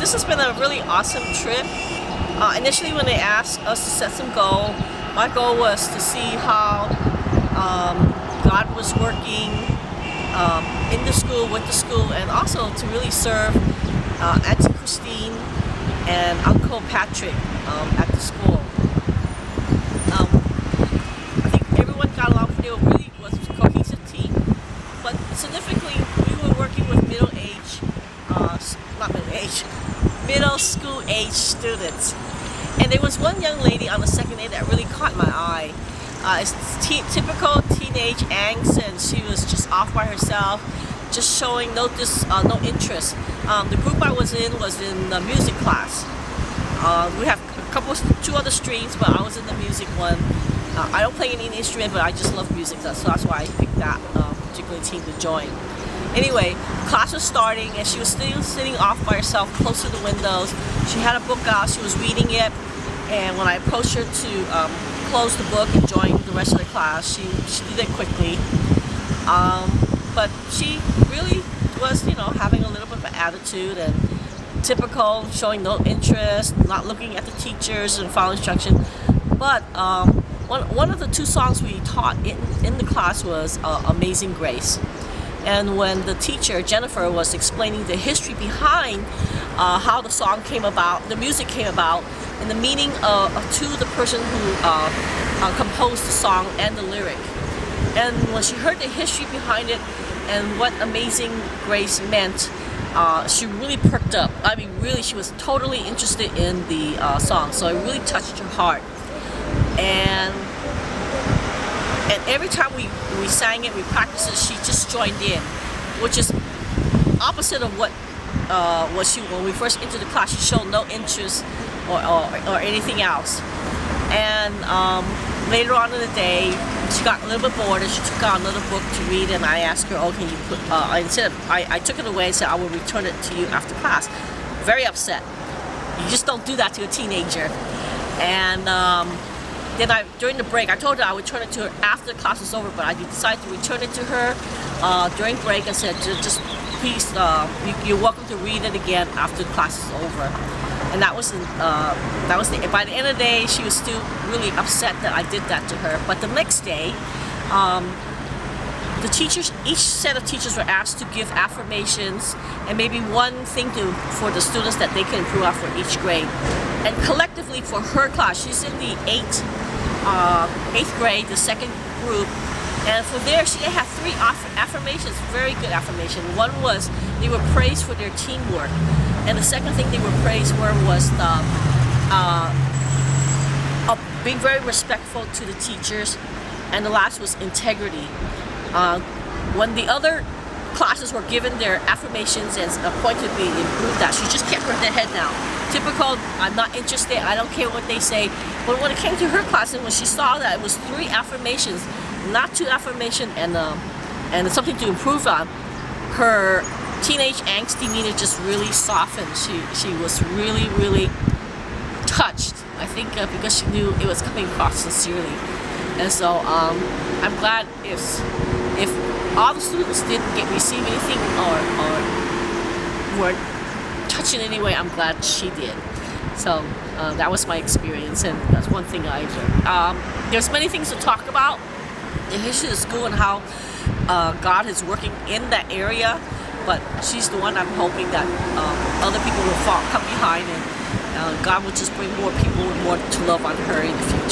this has been a really awesome trip. Initially, when they asked us to set some goal, my goal was to see how God was working in the school, with the school, and also to really serve Auntie Christine and Uncle Patrick at the school. I think everyone got along. They really was a cohesive team, but significantly, we were working with middle school age students. And there was one young lady on the second day that really caught my eye. It's typical teenage angst, and she was just off by herself, just showing no interest. The group I was in the music class. We have two other streams, but I was in the music one. I don't play any instrument, but I just love music, so that's why I picked that particular team to join. Anyway, class was starting, and she was still sitting off by herself, close to the windows. She had a book out, she was reading it, and when I approached her to close the book and join the rest of the class, she did it quickly. But she really was, having a little bit of an attitude, and typical, showing no interest, not looking at the teachers and following instruction. But one of the two songs we taught in the class was Amazing Grace. And when the teacher, Jennifer, was explaining the history behind how the song came about, the music came about, and the meaning to the person who composed the song and the lyric. And when she heard the history behind it and what Amazing Grace meant, she really perked up. I mean, really, she was totally interested in the song, so it really touched her heart. And every time we sang it, we practiced it, she just joined in, which is opposite of what when we first entered the class, she showed no interest or anything else. And later on in the day, she got a little bit bored and she took out another book to read, and I asked her, can you put, I took it away and said, I will return it to you after class. Very upset. You just don't do that to a teenager. And then during the break, I told her I would return it to her after the class was over, but I decided to return it to her during break and said, just please, you're welcome to read it again after the class is over. And that was by the end of the day, she was still really upset that I did that to her. But the next day, the teachers, each set of teachers were asked to give affirmations and maybe one thing for the students that they can improve on for each grade. And collectively for her class, she's in the eighth grade, the second group, and for there they had three affirmations, very good affirmation. One was they were praised for their teamwork, and the second thing they were praised for was being very respectful to the teachers, and the last was integrity. When the other classes were given their affirmations and pointed to be improved that, she just kept her head down. Typical, I'm not interested, I don't care what they say. But when it came to her class, and when she saw that it was 3 affirmations, not 2 affirmations, and something to improve on, her teenage angst demeanor just really softened. She was really, really touched, I think, because she knew it was coming across sincerely. And so I'm glad if all the students didn't receive anything or weren't touched in any way, I'm glad she did. So that was my experience, and that's one thing I learned. There's many things to talk about, the history of the school and how God is working in that area, but she's the one I'm hoping that other people will come behind, and God will just bring more people more to love on her in the future.